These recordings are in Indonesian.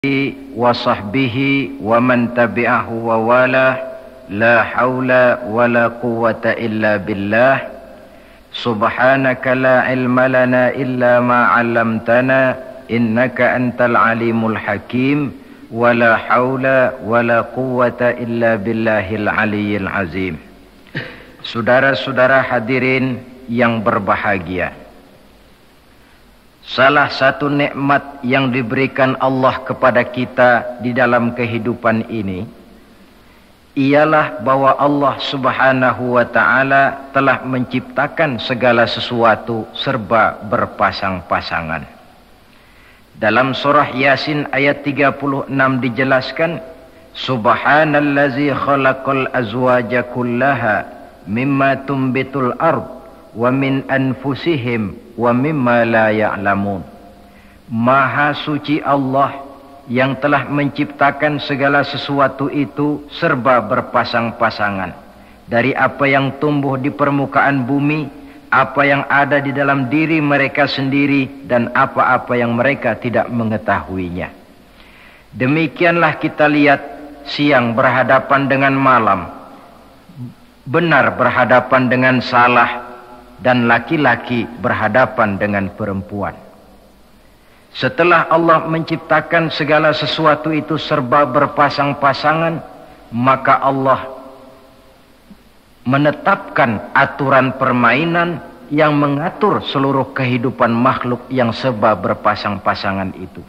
wa sahbihi wa man tabi'ahu wa walah, la hawla wa la quwwata illa billah. Subhanaka la ilma lana illa ma 'allamtana innaka antal alimul hakim, wa la hawla wa la quwwata illa billahil aliyyil azim. Saudara-saudara hadirin yang berbahagia, salah satu nikmat yang diberikan Allah kepada kita di dalam kehidupan ini ialah bahwa Allah Subhanahu wa ta'ala telah menciptakan segala sesuatu serba berpasang-pasangan. Dalam surah Yasin ayat 36 dijelaskan, Subhanallazi khalaqal azwaja kullaha mimma tumbitul ard wa min anfusihim wa mimma la ya'lamun. Maha suci Allah yang telah menciptakan segala sesuatu itu serba berpasang-pasangan, dari apa yang tumbuh di permukaan bumi, apa yang ada di dalam diri mereka sendiri, dan apa-apa yang mereka tidak mengetahuinya. Demikianlah kita lihat siang berhadapan dengan malam, benar berhadapan dengan salah, dan laki-laki berhadapan dengan perempuan. Setelah Allah menciptakan segala sesuatu itu serba berpasang-pasangan, maka Allah menetapkan aturan permainan yang mengatur seluruh kehidupan makhluk yang serba berpasang-pasangan itu.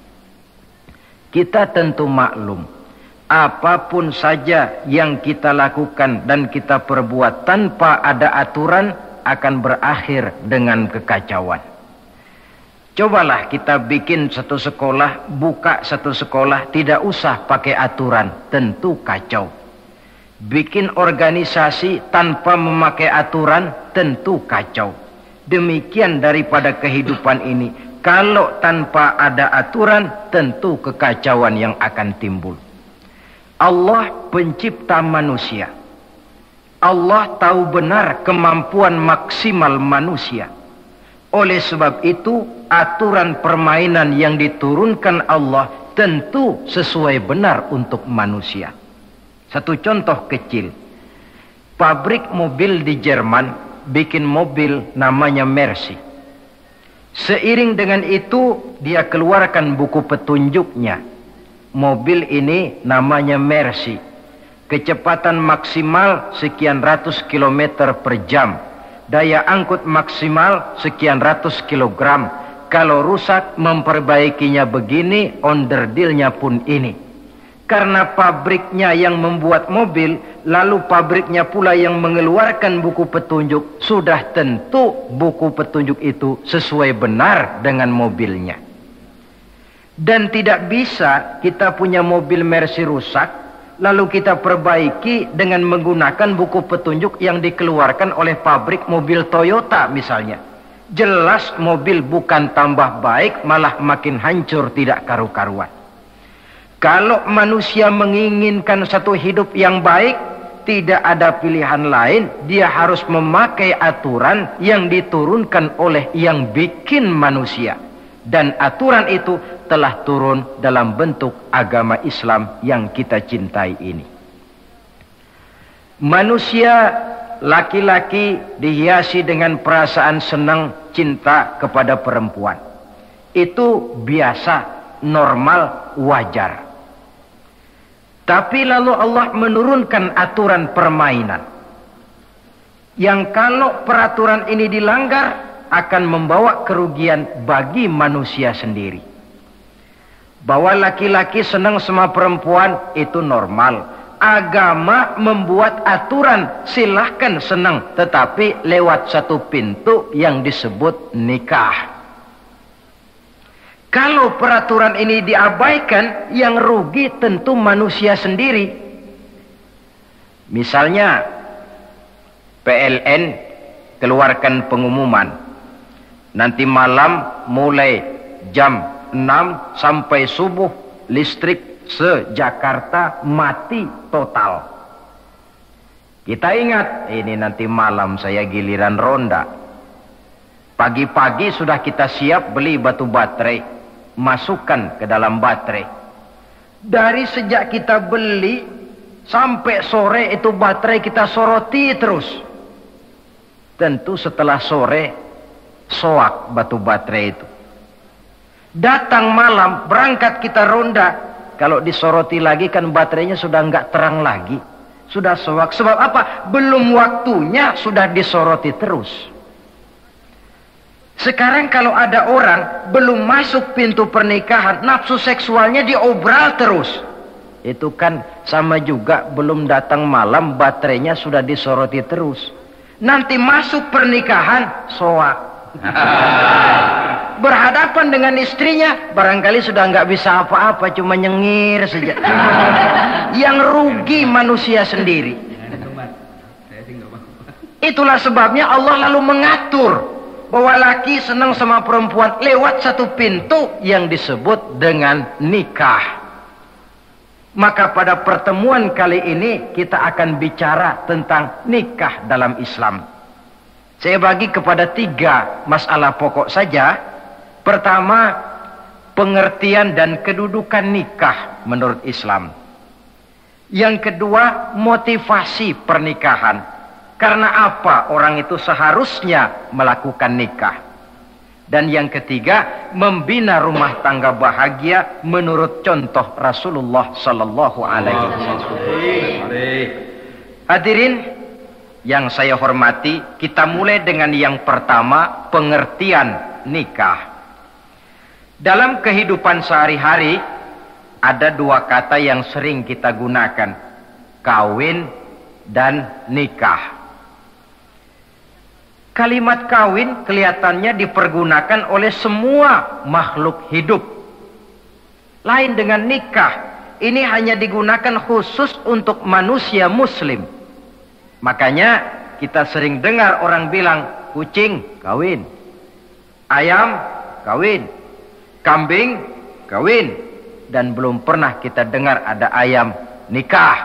Kita tentu maklum, apapun saja yang kita lakukan dan kita perbuat tanpa ada aturan akan berakhir dengan kekacauan. Cobalah kita bikin satu sekolah, buka satu sekolah, tidak usah pakai aturan, tentu kacau. Bikin organisasi tanpa memakai aturan, tentu kacau. Demikian daripada kehidupan ini, kalau tanpa ada aturan, tentu kekacauan yang akan timbul. Allah pencipta manusia. Allah tahu benar kemampuan maksimal manusia. Oleh sebab itu, aturan permainan yang diturunkan Allah tentu sesuai benar untuk manusia. Satu contoh kecil. Pabrik mobil di Jerman bikin mobil namanya Mercy. Seiring dengan itu, dia keluarkan buku petunjuknya. Mobil ini namanya Mercy. Kecepatan maksimal sekian ratus kilometer per jam. Daya angkut maksimal sekian ratus kilogram. Kalau rusak memperbaikinya begini, onderdilnya pun ini. Karena pabriknya yang membuat mobil, lalu pabriknya pula yang mengeluarkan buku petunjuk, sudah tentu buku petunjuk itu sesuai benar dengan mobilnya. Dan tidak bisa kita punya mobil Mercy rusak, lalu kita perbaiki dengan menggunakan buku petunjuk yang dikeluarkan oleh pabrik mobil Toyota misalnya. Jelas mobil bukan tambah baik, malah makin hancur tidak karu-karuan. Kalau manusia menginginkan satu hidup yang baik, tidak ada pilihan lain, dia harus memakai aturan yang diturunkan oleh yang bikin manusia. Dan aturan itu telah turun dalam bentuk agama Islam yang kita cintai ini. Manusia laki-laki dihiasi dengan perasaan senang cinta kepada perempuan. Itu biasa, normal, wajar. Tapi lalu Allah menurunkan aturan permainan yang kalau peraturan ini dilanggar akan membawa kerugian bagi manusia sendiri. Bahwa laki-laki senang sama perempuan itu normal. Agama membuat aturan, silahkan senang, tetapi lewat satu pintu yang disebut nikah. Kalau peraturan ini diabaikan, yang rugi tentu manusia sendiri. Misalnya PLN keluarkan pengumuman, nanti malam mulai jam 6 sampai subuh listrik se-Jakarta mati total. Kita ingat, ini nanti malam saya giliran ronda. Pagi-pagi sudah kita siap beli batu baterai, masukkan ke dalam baterai. Dari sejak kita beli sampai sore itu baterai kita soroti terus. Tentu setelah sore soak batu baterai itu. Datang malam berangkat kita ronda, kalau disoroti lagi kan baterainya sudah nggak terang lagi, sudah soak. Sebab apa? Belum waktunya sudah disoroti terus. Sekarang kalau ada orang belum masuk pintu pernikahan, nafsu seksualnya diobral terus. Itu kan sama juga belum datang malam, baterainya sudah disoroti terus. Nanti masuk pernikahan, soak. Berhadapan dengan istrinya, barangkali sudah nggak bisa apa-apa, cuma nyengir saja. Yang rugi manusia sendiri. Itulah sebabnya Allah lalu mengatur bahwa laki senang sama perempuan lewat satu pintu yang disebut dengan nikah. Maka pada pertemuan kali ini kita akan bicara tentang nikah dalam Islam. Saya bagi kepada 3 masalah pokok saja. Pertama, pengertian dan kedudukan nikah menurut Islam. Yang kedua, motivasi pernikahan. Karena apa orang itu seharusnya melakukan nikah. Dan yang ketiga, membina rumah tangga bahagia menurut contoh Rasulullah sallallahu alaihi wasallam. Hadirin yang saya hormati, kita mulai dengan yang pertama, pengertian nikah. Dalam kehidupan sehari-hari ada 2 kata yang sering kita gunakan, kawin dan nikah. Kalimat kawin kelihatannya dipergunakan oleh semua makhluk hidup. Lain dengan nikah, ini hanya digunakan khusus untuk manusia muslim. Makanya kita sering dengar orang bilang, kucing kawin, ayam kawin, kambing kawin. Dan belum pernah kita dengar ada ayam nikah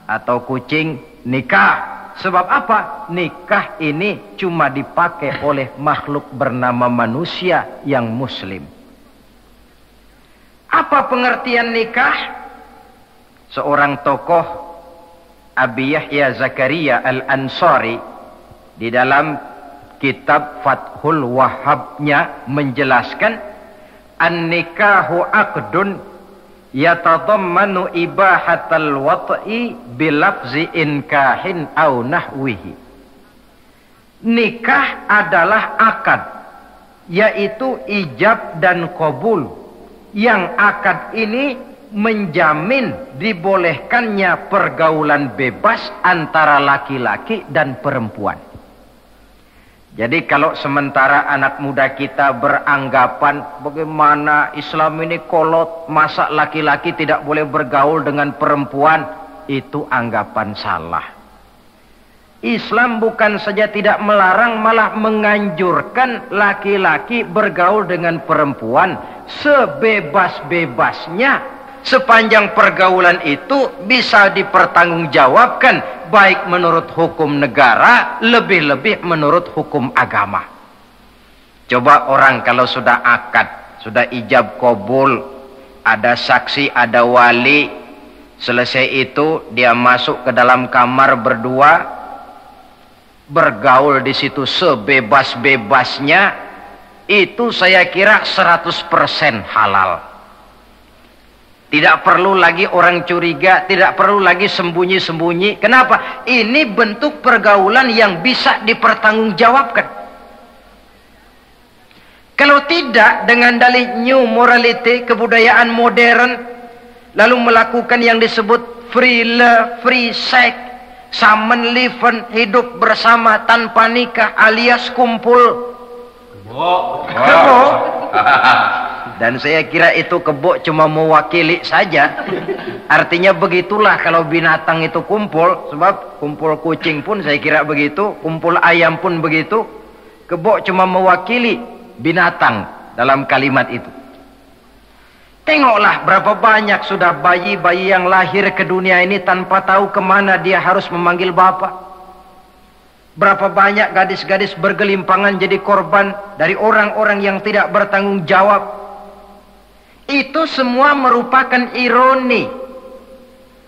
atau kucing nikah. Sebab apa? Nikah ini cuma dipakai oleh makhluk bernama manusia yang muslim. Apa pengertian nikah? Seorang tokoh, Abi Yahya Zakaria Al-Ansari, di dalam kitab Fathul Wahhabnya menjelaskan, an-nikahu aqdun yatadammanu ibahatal wat'i bilafzi inkahin au nahwihi. Nikah adalah akad, yaitu ijab dan qabul. Yang akad ini menjamin dibolehkannya pergaulan bebas antara laki-laki dan perempuan. Jadi kalau sementara anak muda kita beranggapan bagaimana Islam ini kolot, masa laki-laki tidak boleh bergaul dengan perempuan, itu anggapan salah. Islam bukan saja tidak melarang, malah menganjurkan laki-laki bergaul dengan perempuan sebebas-bebasnya, sepanjang pergaulan itu bisa dipertanggungjawabkan, baik menurut hukum negara, lebih-lebih menurut hukum agama. Coba orang kalau sudah akad, sudah ijab qabul, ada saksi, ada wali, selesai itu dia masuk ke dalam kamar berdua, bergaul di situ sebebas-bebasnya, itu saya kira 100% halal. Tidak perlu lagi orang curiga, tidak perlu lagi sembunyi-sembunyi. Kenapa? Ini bentuk pergaulan yang bisa dipertanggungjawabkan. Kalau tidak, dengan dalih new morality, kebudayaan modern, lalu melakukan yang disebut free love, free sex, samen liven, hidup bersama tanpa nikah alias kumpul kebo. Dan saya kira itu kebo cuma mewakili saja. Artinya begitulah kalau binatang itu kumpul. Sebab kumpul kucing pun saya kira begitu, kumpul ayam pun begitu. Kebo cuma mewakili binatang dalam kalimat itu. Tengoklah berapa banyak sudah bayi-bayi yang lahir ke dunia ini tanpa tahu kemana dia harus memanggil bapak. Berapa banyak gadis-gadis bergelimpangan jadi korban dari orang-orang yang tidak bertanggung jawab. Itu semua merupakan ironi.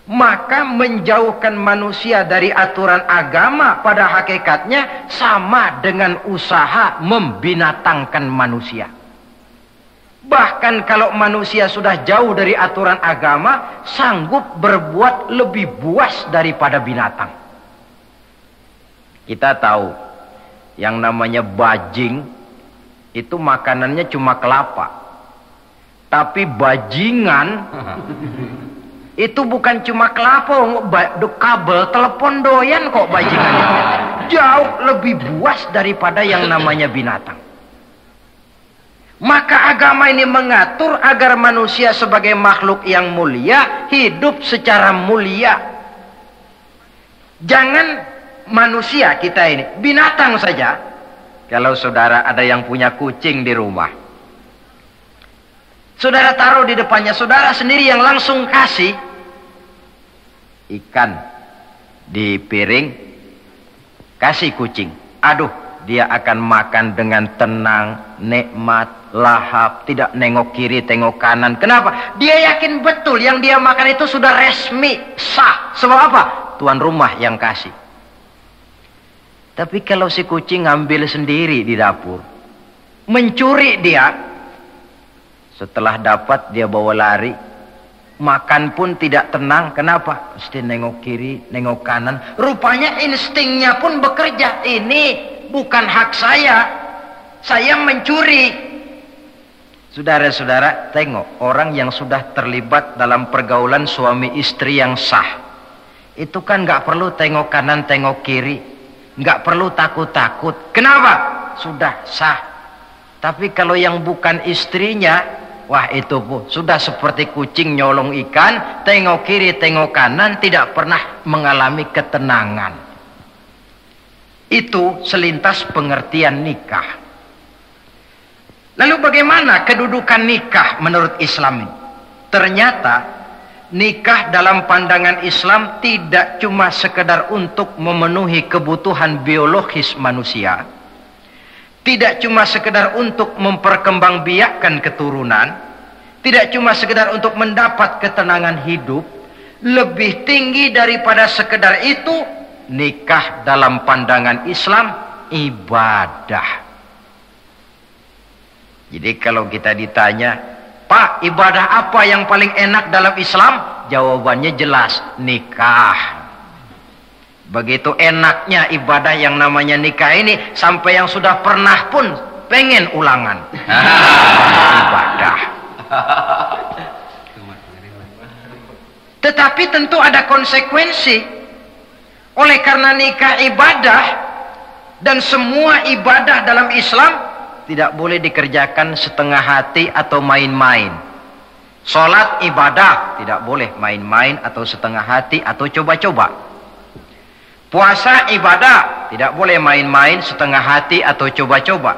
Maka menjauhkan manusia dari aturan agama pada hakikatnya sama dengan usaha membinatangkan manusia. Bahkan kalau manusia sudah jauh dari aturan agama, sanggup berbuat lebih buas daripada binatang. Kita tahu yang namanya bajing itu makanannya cuma kelapa. Tapi bajingan itu bukan cuma kelapa, kabel telepon doyan kok bajingan. Jauh lebih buas daripada yang namanya binatang. Maka agama ini mengatur agar manusia sebagai makhluk yang mulia hidup secara mulia. Jangan manusia kita ini, binatang saja. Kalau saudara ada yang punya kucing di rumah, saudara taruh di depannya, saudara sendiri yang langsung kasih ikan di piring, kasih kucing. Aduh, dia akan makan dengan tenang, nikmat, lahap, tidak nengok kiri, tengok kanan. Kenapa? Dia yakin betul yang dia makan itu sudah resmi, sah. Sebab apa? Tuan rumah yang kasih. Tapi kalau si kucing ngambil sendiri di dapur, mencuri dia, setelah dapat dia bawa lari, makan pun tidak tenang. Kenapa? Mesti nengok kiri, nengok kanan. Rupanya instingnya pun bekerja. Ini bukan hak saya mencuri. Saudara-saudara, tengok orang yang sudah terlibat dalam pergaulan suami istri yang sah. Itu kan gak perlu tengok kanan, tengok kiri, gak perlu takut-takut. Kenapa? Sudah sah. Tapi kalau yang bukan istrinya, wah itu pun sudah seperti kucing nyolong ikan, tengok kiri, tengok kanan, tidak pernah mengalami ketenangan. Itu selintas pengertian nikah. Lalu bagaimana kedudukan nikah menurut Islam ini? Ternyata nikah dalam pandangan Islam tidak cuma sekedar untuk memenuhi kebutuhan biologis manusia, tidak cuma sekedar untuk memperkembangbiakkan keturunan, tidak cuma sekedar untuk mendapat ketenangan hidup. Lebih tinggi daripada sekedar itu, nikah dalam pandangan Islam ibadah. Jadi kalau kita ditanya, Pak, ibadah apa yang paling enak dalam Islam? Jawabannya jelas, nikah. Begitu enaknya ibadah yang namanya nikah ini, sampai yang sudah pernah pun pengen ulangan. Ibadah. Tetapi tentu ada konsekuensi. Oleh karena nikah ibadah, dan semua ibadah dalam Islam tidak boleh dikerjakan setengah hati atau main-main. Sholat ibadah, tidak boleh main-main atau setengah hati atau coba-coba. Puasa ibadah, tidak boleh main-main, setengah hati atau coba-coba.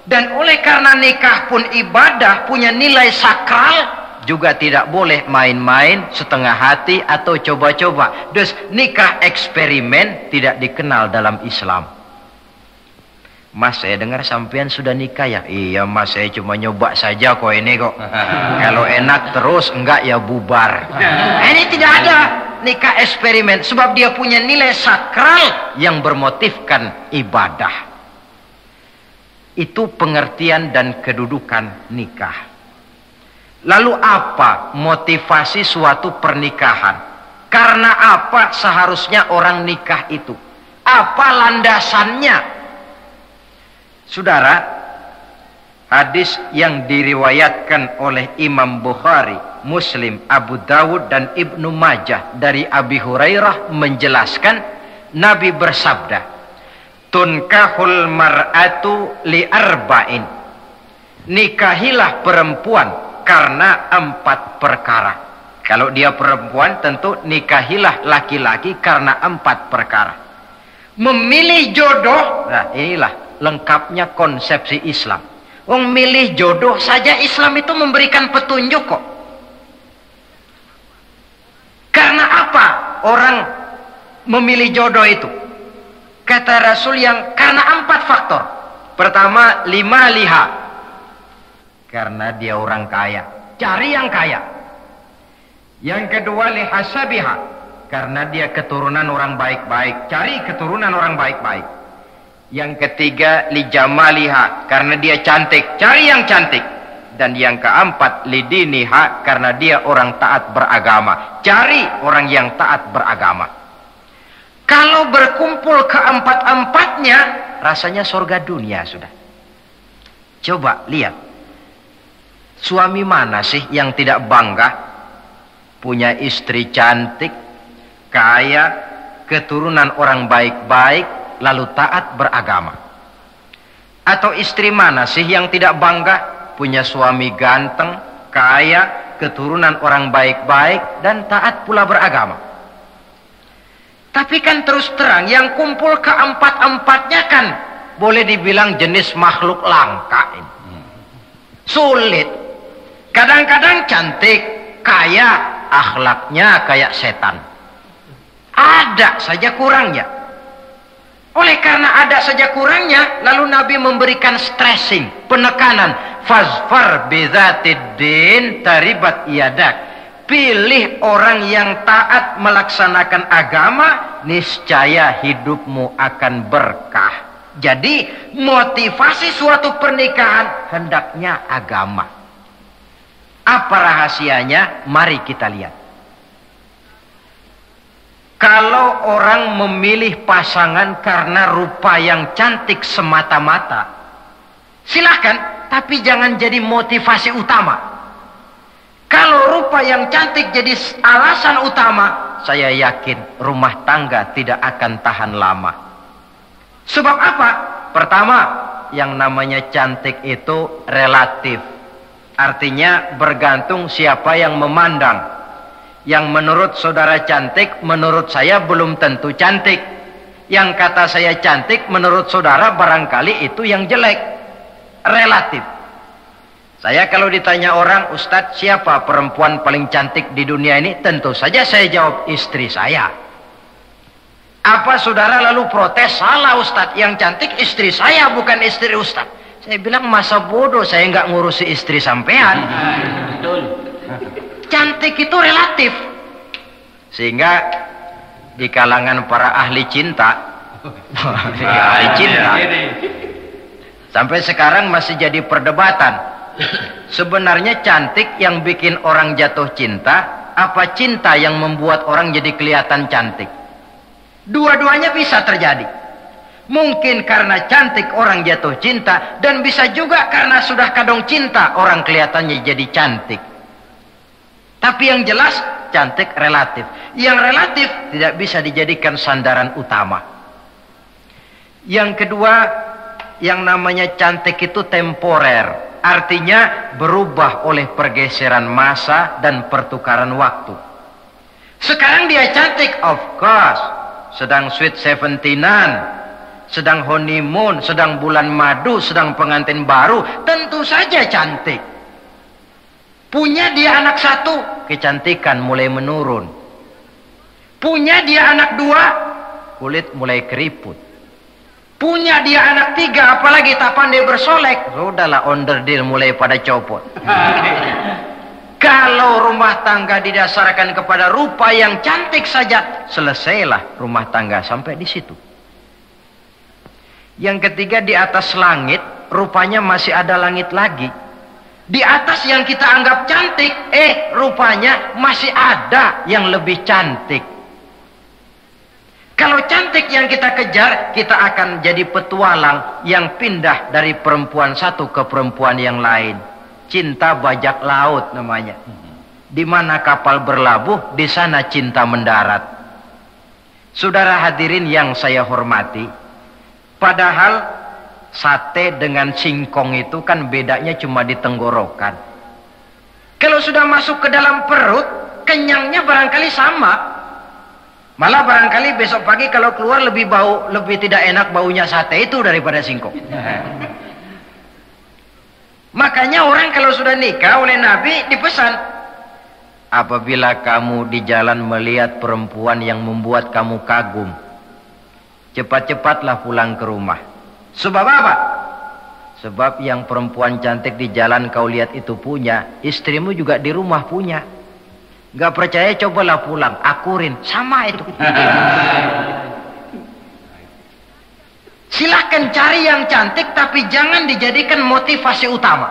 Dan oleh karena nikah pun ibadah, punya nilai sakral, juga tidak boleh main-main, setengah hati atau coba-coba. Dus nikah eksperimen tidak dikenal dalam Islam. Mas, saya dengar sampean sudah nikah ya? Iya mas, saya cuma nyoba saja kok ini kok. Kalau enak terus, enggak ya bubar. Ini tidak ada nikah eksperimen, sebab dia punya nilai sakral yang bermotifkan ibadah. Itu pengertian dan kedudukan nikah. Lalu apa motivasi suatu pernikahan? Karena apa seharusnya orang nikah itu? Apa landasannya? Saudara, hadis yang diriwayatkan oleh Imam Bukhari, Muslim, Abu Dawud dan Ibnu Majah dari Abi Hurairah menjelaskan, Nabi bersabda, tunkahul mar'atu li arba'in. Nikahilah perempuan karena 4 perkara. Kalau dia perempuan, tentu nikahilah laki-laki karena 4 perkara. Memilih jodoh, nah inilah lengkapnya konsepsi Islam. Milih jodoh saja Islam itu memberikan petunjuk kok. Karena apa orang memilih jodoh itu? Kata Rasul yang karena 4 faktor. Pertama, 5 liha. Karena dia orang kaya, cari yang kaya. Yang kedua lihasabiha, karena dia keturunan orang baik-baik, cari keturunan orang baik-baik. Yang ketiga lijamaliha, karena dia cantik, cari yang cantik. Dan yang keempat lidiniha, karena dia orang taat beragama, cari orang yang taat beragama. Kalau berkumpul keempat-empatnya, rasanya surga dunia sudah. Coba lihat, suami mana sih yang tidak bangga punya istri cantik, kaya, keturunan orang baik-baik, lalu taat beragama? Atau istri mana sih yang tidak bangga punya suami ganteng, kaya, keturunan orang baik-baik, dan taat pula beragama? Tapi kan terus terang, yang kumpul keempat-empatnya kan boleh dibilang jenis makhluk langka ini. Sulit. Kadang-kadang cantik, kaya, akhlaknya kayak setan. Ada saja kurangnya. Oleh karena ada saja kurangnya, lalu Nabi memberikan stressing, penekanan. Fazfar bizatiddin taribat yadak. Pilih orang yang taat melaksanakan agama, niscaya hidupmu akan berkah. Jadi motivasi suatu pernikahan hendaknya agama. Apa rahasianya? Mari kita lihat. Kalau orang memilih pasangan karena rupa yang cantik semata-mata, silahkan, tapi jangan jadi motivasi utama. Kalau rupa yang cantik jadi alasan utama, saya yakin rumah tangga tidak akan tahan lama. Sebab apa? Pertama, yang namanya cantik itu relatif. Artinya bergantung siapa yang memandang. Yang menurut saudara cantik, menurut saya belum tentu cantik. Yang kata saya cantik, menurut saudara barangkali itu yang jelek. Relatif. Saya kalau ditanya orang, Ustadz, siapa perempuan paling cantik di dunia ini? Tentu saja saya jawab istri saya. Apa saudara lalu protes? Salah Ustadz, yang cantik istri saya, bukan istri Ustadz. Saya bilang, masa bodoh saya nggak ngurusi istri sampean. Betul. Cantik itu relatif. Sehingga di kalangan para ahli cinta, ahli cinta, sampai sekarang masih jadi perdebatan. Sebenarnya cantik yang bikin orang jatuh cinta, apa cinta yang membuat orang jadi kelihatan cantik? Dua-duanya bisa terjadi. Mungkin karena cantik orang jatuh cinta, dan bisa juga karena sudah kadung cinta orang kelihatannya jadi cantik. Tapi yang jelas cantik relatif. Yang relatif tidak bisa dijadikan sandaran utama. Yang kedua, yang namanya cantik itu temporer. Artinya berubah oleh pergeseran masa dan pertukaran waktu. Sekarang dia cantik, of course. Sedang sweet 17-an, sedang honeymoon, sedang bulan madu, sedang pengantin baru, tentu saja cantik. Punya dia anak satu, kecantikan mulai menurun. Punya dia anak dua, kulit mulai keriput. Punya dia anak tiga, apalagi tak pandai bersolek, sudahlah onderdil mulai pada copot. Kalau rumah tangga didasarkan kepada rupa yang cantik saja, selesailah rumah tangga sampai di situ. Yang ketiga, di atas langit, rupanya masih ada langit lagi. Di atas yang kita anggap cantik, rupanya masih ada yang lebih cantik. Kalau cantik yang kita kejar, kita akan jadi petualang yang pindah dari perempuan satu ke perempuan yang lain. Cinta bajak laut namanya. Di mana kapal berlabuh, di sana cinta mendarat. Saudara hadirin yang saya hormati, padahal sate dengan singkong itu kan bedanya cuma di tenggorokan. Kalau sudah masuk ke dalam perut, kenyangnya barangkali sama. Malah barangkali besok pagi kalau keluar lebih bau, lebih tidak enak baunya sate itu daripada singkong. Makanya orang kalau sudah nikah oleh Nabi dipesan, apabila kamu di jalan melihat perempuan yang membuat kamu kagum, cepat-cepatlah pulang ke rumah. Sebab apa? Sebab yang perempuan cantik di jalan kau lihat itu punya, istrimu juga di rumah punya. Gak percaya cobalah pulang, akurin, sama itu. Silahkan cari yang cantik, tapi jangan dijadikan motivasi utama.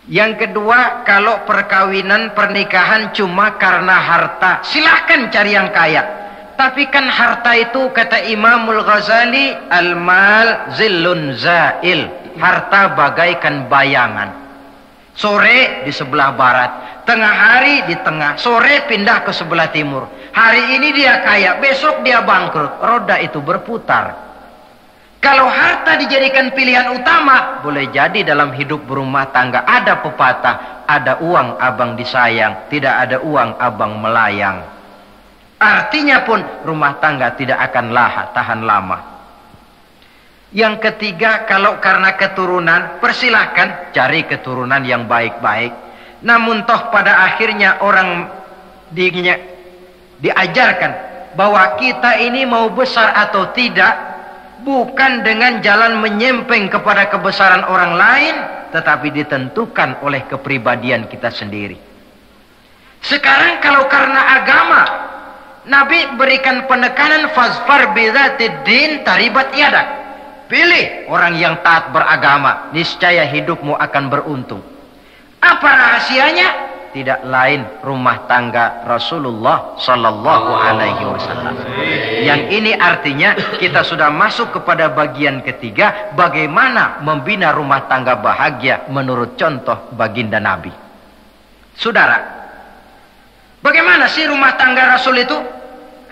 Yang kedua, kalau perkawinan, pernikahan cuma karena harta, silahkan cari yang kaya. Tapi kan harta itu, kata Imamul Ghazali, al-mal zillun zail. Harta bagaikan bayangan. Sore di sebelah barat, tengah hari di tengah, sore pindah ke sebelah timur. Hari ini dia kaya, besok dia bangkrut. Roda itu berputar. Kalau harta dijadikan pilihan utama, boleh jadi dalam hidup berumah tangga ada pepatah, ada uang abang disayang, tidak ada uang abang melayang. Artinya pun rumah tangga tidak akan tahan lama. Yang ketiga, kalau karena keturunan, persilahkan cari keturunan yang baik-baik. Namun toh pada akhirnya orang diajarkan bahwa kita ini mau besar atau tidak, bukan dengan jalan menyempeng kepada kebesaran orang lain, tetapi ditentukan oleh kepribadian kita sendiri. Sekarang kalau karena agama, Nabi berikan penekanan fazfar bidzatid din taribat yadak. Pilih orang yang taat beragama, niscaya hidupmu akan beruntung. Apa rahasianya? Tidak lain rumah tangga Rasulullah sallallahu alaihi wasallam. Yang ini artinya kita sudah masuk kepada bagian ketiga, bagaimana membina rumah tangga bahagia menurut contoh baginda Nabi. Saudara, bagaimana sih rumah tangga Rasul itu?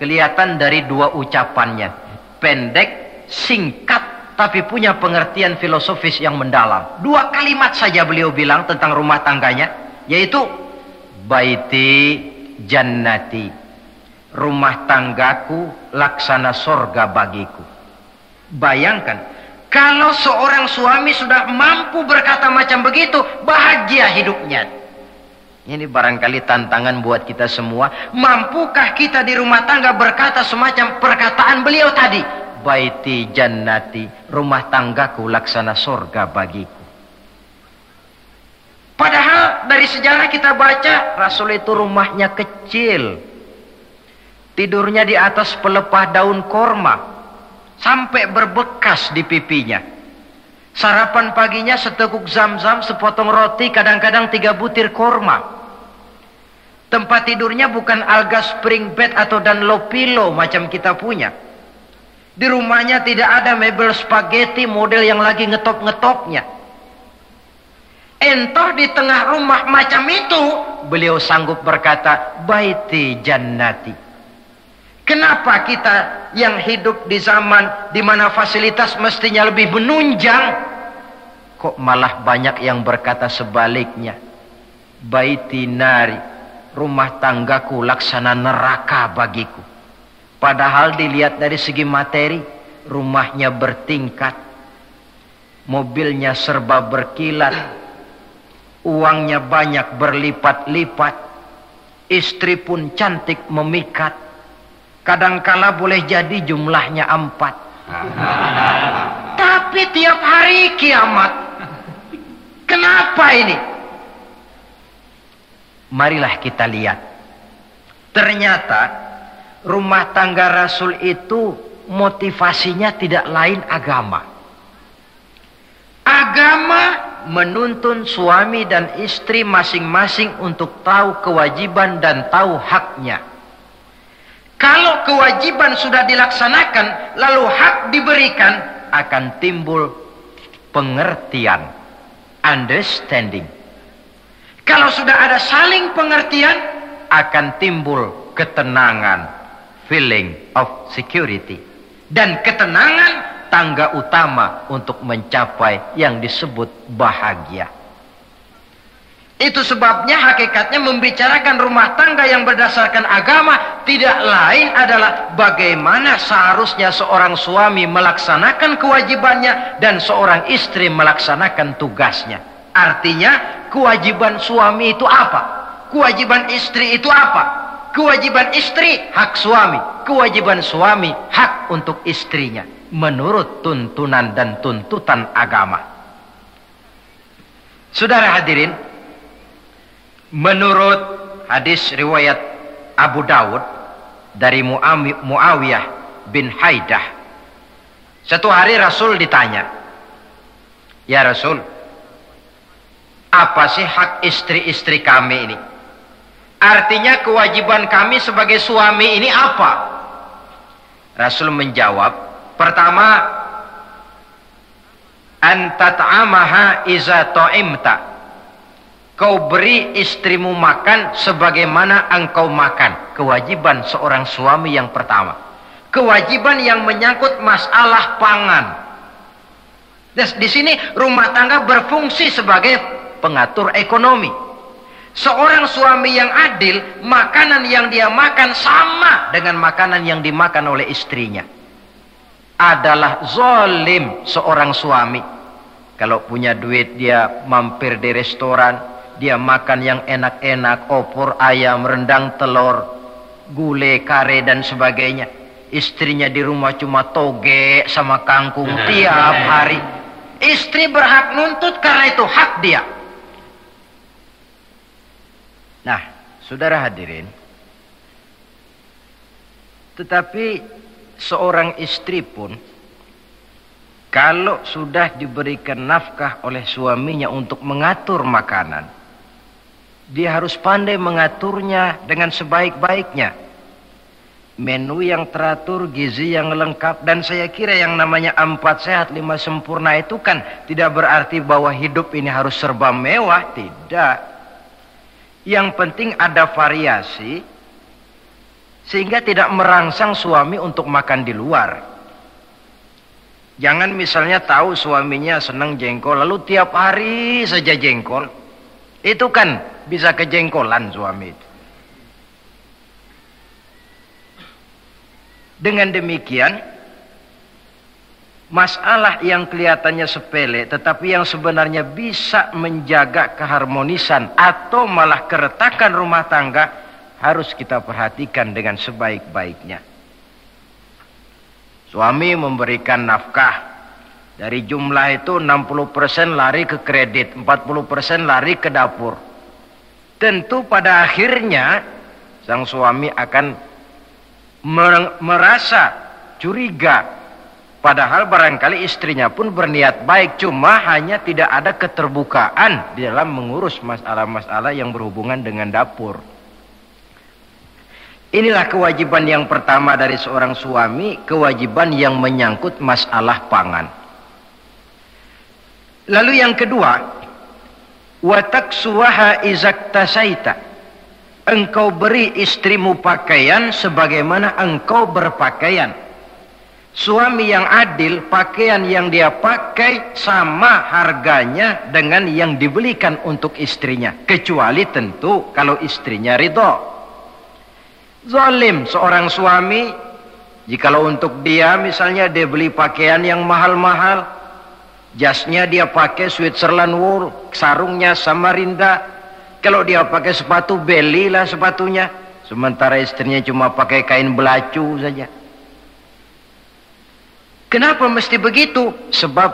Kelihatan dari dua ucapannya. Pendek, singkat, tapi punya pengertian filosofis yang mendalam. Dua kalimat saja beliau bilang tentang rumah tangganya, yaitu baiti jannati. Rumah tanggaku laksana sorga bagiku. Bayangkan, kalau seorang suami sudah mampu berkata macam begitu, bahagia hidupnya. Ini barangkali tantangan buat kita semua. Mampukah kita di rumah tangga berkata semacam perkataan beliau tadi? Baiti jannati, rumah tanggaku laksana sorga bagiku. Padahal dari sejarah kita baca, Rasul itu rumahnya kecil. Tidurnya di atas pelepah daun korma, sampai berbekas di pipinya. Sarapan paginya seteguk zam-zam, sepotong roti, kadang-kadang 3 butir korma. Tempat tidurnya bukan alga spring bed atau Dunlopillow macam kita punya. Di rumahnya tidak ada mebel spaghetti model yang lagi ngetop-ngetopnya. Entah di tengah rumah macam itu, beliau sanggup berkata, baiti jannati. Kenapa kita yang hidup di zaman di mana fasilitas mestinya lebih menunjang, kok malah banyak yang berkata sebaliknya? Baiti nari, rumah tanggaku laksana neraka bagiku. Padahal dilihat dari segi materi, rumahnya bertingkat, mobilnya serba berkilat, uangnya banyak berlipat-lipat, istri pun cantik memikat, kadangkala boleh jadi jumlahnya 4. Tapi tiap hari kiamat. Kenapa ini? Marilah kita lihat. Ternyata rumah tangga Rasul itu motivasinya tidak lain agama. Agama menuntun suami dan istri masing-masing untuk tahu kewajiban dan tahu haknya. Kalau kewajiban sudah dilaksanakan, lalu hak diberikan, akan timbul pengertian, understanding. Kalau sudah ada saling pengertian, akan timbul ketenangan, feeling of security. Dan ketenangan tangga utama untuk mencapai yang disebut bahagia. Itu sebabnya hakikatnya membicarakan rumah tangga yang berdasarkan agama tidak lain adalah bagaimana seharusnya seorang suami melaksanakan kewajibannya dan seorang istri melaksanakan tugasnya. Artinya kewajiban suami itu apa? Kewajiban istri itu apa? Kewajiban istri hak suami, kewajiban suami hak untuk istrinya. menurut tuntunan dan tuntutan agama. Saudara hadirin, menurut hadis riwayat Abu Dawud dari Muawiyah bin Haidah, satu hari Rasul ditanya, "Ya Rasul, apa sih hak istri-istri kami ini? Artinya kewajiban kami sebagai suami ini apa?" Rasul menjawab, pertama, antat'amaha iza ta'imta. Kau beri istrimu makan sebagaimana engkau makan. Kewajiban seorang suami yang pertama. Kewajiban yang menyangkut masalah pangan. Di sini rumah tangga berfungsi sebagai pengatur ekonomi. Seorang suami yang adil, makanan yang dia makan sama dengan makanan yang dimakan oleh istrinya. Adalah zalim seorang suami. Kalau punya duit dia mampir di restoran, dia makan yang enak-enak, opor ayam, rendang telur, gulai, kare dan sebagainya. Istrinya di rumah cuma toge sama kangkung tiap hari. Istri berhak nuntut karena itu hak dia. Nah, saudara hadirin, tetapi seorang istri pun kalau sudah diberikan nafkah oleh suaminya untuk mengatur makanan, dia harus pandai mengaturnya dengan sebaik-baiknya. Menu yang teratur, gizi yang lengkap, dan saya kira yang namanya 4 sehat 5 sempurna itu kan tidak berarti bahwa hidup ini harus serba mewah, tidak. Yang penting ada variasi sehingga tidak merangsang suami untuk makan di luar. Jangan misalnya tahu suaminya senang jengkol lalu tiap hari saja jengkol. Itu kan bisa kejengkolan suami itu. Dengan demikian, masalah yang kelihatannya sepele tetapi yang sebenarnya bisa menjaga keharmonisan atau malah keretakan rumah tangga harus kita perhatikan dengan sebaik-baiknya. Suami memberikan nafkah, dari jumlah itu 60% lari ke kredit, 40% lari ke dapur. Tentu pada akhirnya sang suami akan merasa curiga, padahal barangkali istrinya pun berniat baik, cuma hanya tidak ada keterbukaan di dalam mengurus masalah-masalah yang berhubungan dengan dapur. Inilah kewajiban yang pertama dari seorang suami, kewajiban yang menyangkut masalah pangan. Lalu yang kedua, wa taksuwaha izaktasaita. Engkau beri istrimu pakaian sebagaimana engkau berpakaian. Suami yang adil, pakaian yang dia pakai sama harganya dengan yang dibelikan untuk istrinya, kecuali tentu kalau istrinya ridho. Zalim seorang suami jikalau untuk dia misalnya dia beli pakaian yang mahal-mahal, jasnya dia pakai Switzerland wool, sarungnya Samarinda. Kalau dia pakai sepatu, belilah sepatunya. Sementara istrinya cuma pakai kain belacu saja. Kenapa mesti begitu? Sebab,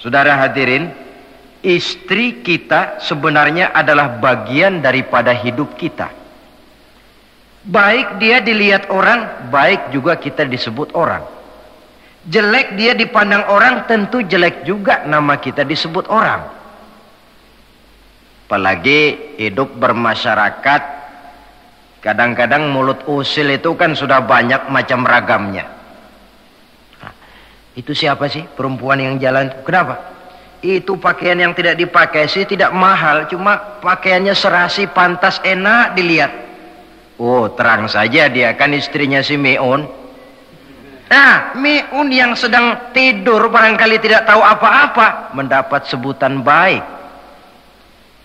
saudara hadirin, istri kita sebenarnya adalah bagian daripada hidup kita. Baik dia dilihat orang, baik juga kita disebut orang. Jelek dia dipandang orang, tentu jelek juga nama kita disebut orang. Apalagi hidup bermasyarakat, kadang-kadang mulut usil itu kan sudah banyak macam ragamnya. Nah, itu siapa sih perempuan yang jalan? Kenapa? Itu pakaian yang tidak dipakai sih tidak mahal, cuma pakaiannya serasi, pantas, enak dilihat. Oh, terang saja dia kan istrinya si Meun. Nah, Meun yang sedang tidur barangkali tidak tahu apa-apa mendapat sebutan baik.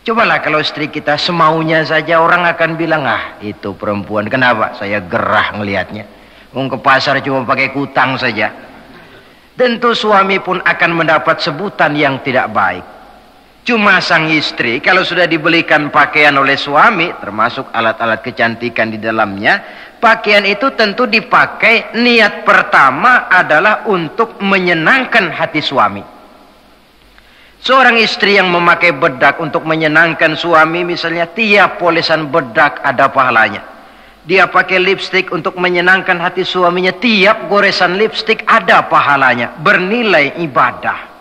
Cobalah kalau istri kita semaunya saja, orang akan bilang, ah itu perempuan, kenapa? Saya gerah ngelihatnya. Ke pasar cuma pakai kutang saja. Tentu suami pun akan mendapat sebutan yang tidak baik. Cuma sang istri kalau sudah dibelikan pakaian oleh suami, termasuk alat-alat kecantikan di dalamnya, Pakaian itu tentu dipakai, niat pertama adalah untuk menyenangkan hati suami. Seorang istri yang memakai bedak untuk menyenangkan suami, misalnya tiap polesan bedak ada pahalanya. Dia pakai lipstik untuk menyenangkan hati suaminya, tiap goresan lipstik ada pahalanya, bernilai ibadah.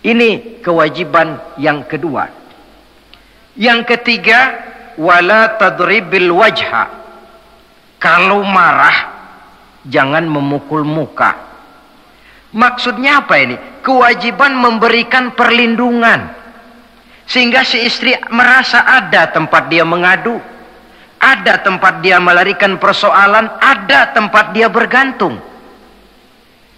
Ini kewajiban yang kedua. Yang ketiga, wala tadribil wajha. Kalau marah, jangan memukul muka. Maksudnya apa ini? Kewajiban memberikan perlindungan. Sehingga si istri merasa ada tempat dia mengadu, ada tempat dia melarikan persoalan, ada tempat dia bergantung.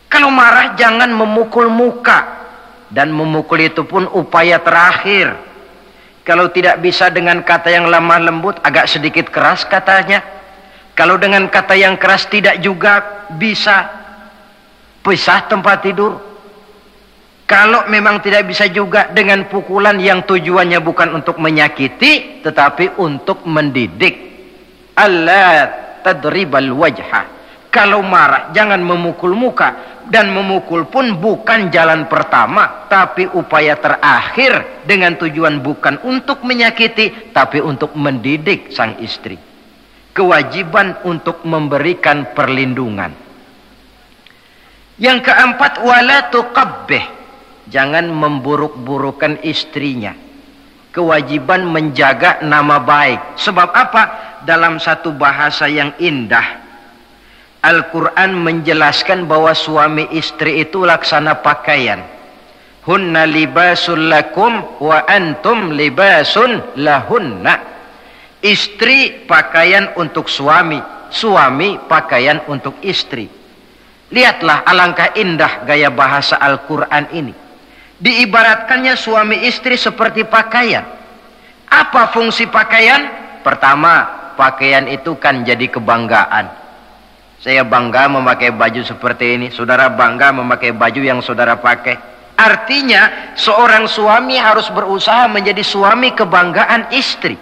Kalau marah jangan memukul muka. Dan memukul itu pun upaya terakhir. Kalau tidak bisa dengan kata yang lemah lembut, agak sedikit keras katanya. Kalau dengan kata yang keras tidak juga bisa, pisah tempat tidur. Kalau memang tidak bisa juga dengan pukulan yang tujuannya bukan untuk menyakiti, tetapi untuk mendidik. Allah tadribal wajha. Kalau marah jangan memukul muka. Dan memukul pun bukan jalan pertama, tapi upaya terakhir dengan tujuan bukan untuk menyakiti, tapi untuk mendidik sang istri. Kewajiban untuk memberikan perlindungan. Yang keempat, wala tuqabbih. Jangan memburuk-burukan istrinya. Kewajiban menjaga nama baik. Sebab apa? Dalam satu bahasa yang indah, Al-Quran menjelaskan bahwa suami istri itu laksana pakaian. Hunna libasul lakum wa antum libasun lahunna. Istri pakaian untuk suami, suami pakaian untuk istri. Lihatlah alangkah indah gaya bahasa Al-Quran ini. Diibaratkannya suami istri seperti pakaian. Apa fungsi pakaian? Pertama, pakaian itu kan jadi kebanggaan. Saya bangga memakai baju seperti ini. Saudara bangga memakai baju yang saudara pakai. Artinya seorang suami harus berusaha menjadi suami kebanggaan istri.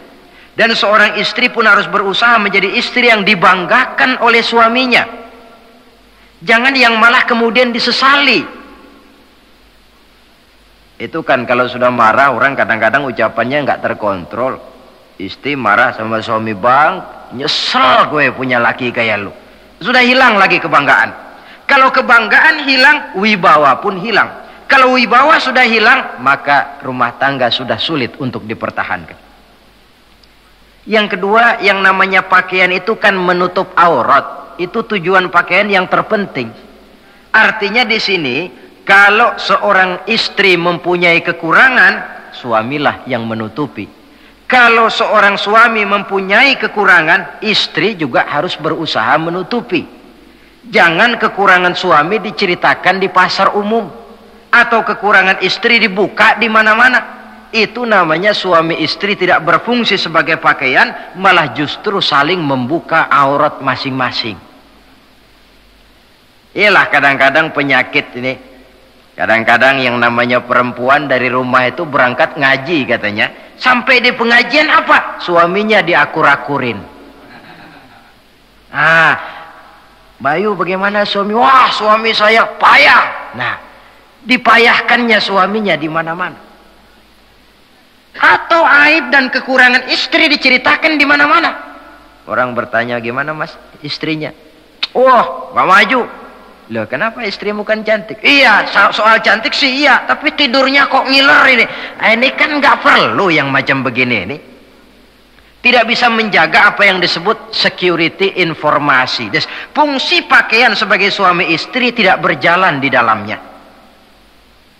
Dan seorang istri pun harus berusaha menjadi istri yang dibanggakan oleh suaminya. Jangan yang malah kemudian disesali. Itu kan kalau sudah marah orang kadang-kadang ucapannya nggak terkontrol. Istri marah sama suami, bang, nyesel gue punya laki kayak lu. Sudah hilang lagi kebanggaan. Kalau kebanggaan hilang, wibawa pun hilang. Kalau wibawa sudah hilang, maka rumah tangga sudah sulit untuk dipertahankan. Yang kedua, yang namanya pakaian itu kan menutup aurat. Itu tujuan pakaian yang terpenting. Artinya di sini, kalau seorang istri mempunyai kekurangan, suamilah yang menutupi. Kalau seorang suami mempunyai kekurangan, istri juga harus berusaha menutupi. Jangan kekurangan suami diceritakan di pasar umum, atau kekurangan istri dibuka di mana-mana. Itu namanya suami istri tidak berfungsi sebagai pakaian, malah justru saling membuka aurat masing-masing. Iyalah kadang-kadang penyakit ini. Kadang-kadang yang namanya perempuan dari rumah itu berangkat ngaji katanya. Sampai di pengajian apa? Suaminya diakur-akurin. Ah, Bayu bagaimana suami? Wah, suami saya payah. Nah, dipayahkannya suaminya di mana-mana. Atau aib dan kekurangan istri diceritakan di mana-mana. Orang bertanya, gimana mas istrinya? Wah, gak maju. Loh, kenapa istrimu kan cantik? Iya, soal cantik sih iya, tapi tidurnya kok ngiler ini. Ini kan nggak perlu yang macam begini ini. Tidak bisa menjaga apa yang disebut security informasi. Fungsi pakaian sebagai suami istri tidak berjalan di dalamnya.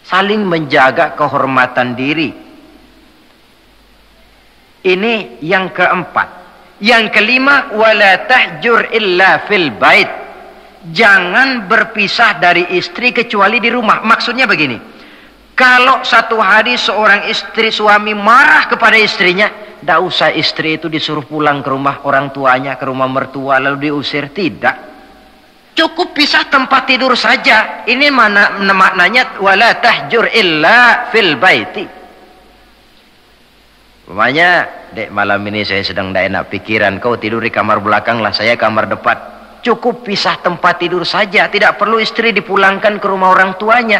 Saling menjaga kehormatan diri. Ini yang keempat. Yang kelima, wala tahjur illa fil bait. Jangan berpisah dari istri kecuali di rumah. Maksudnya begini, kalau satu hari seorang istri suami marah kepada istrinya, tidak usah istri itu disuruh pulang ke rumah orang tuanya, ke rumah mertua lalu diusir. Tidak, cukup pisah tempat tidur saja. Ini maknanya wala tahjur illa fil baiti. Umpamanya Dek, malam ini saya sedang tidak enak pikiran. Kau tidur di kamar belakang lah, saya kamar depan. Cukup pisah tempat tidur saja. Tidak perlu istri dipulangkan ke rumah orang tuanya.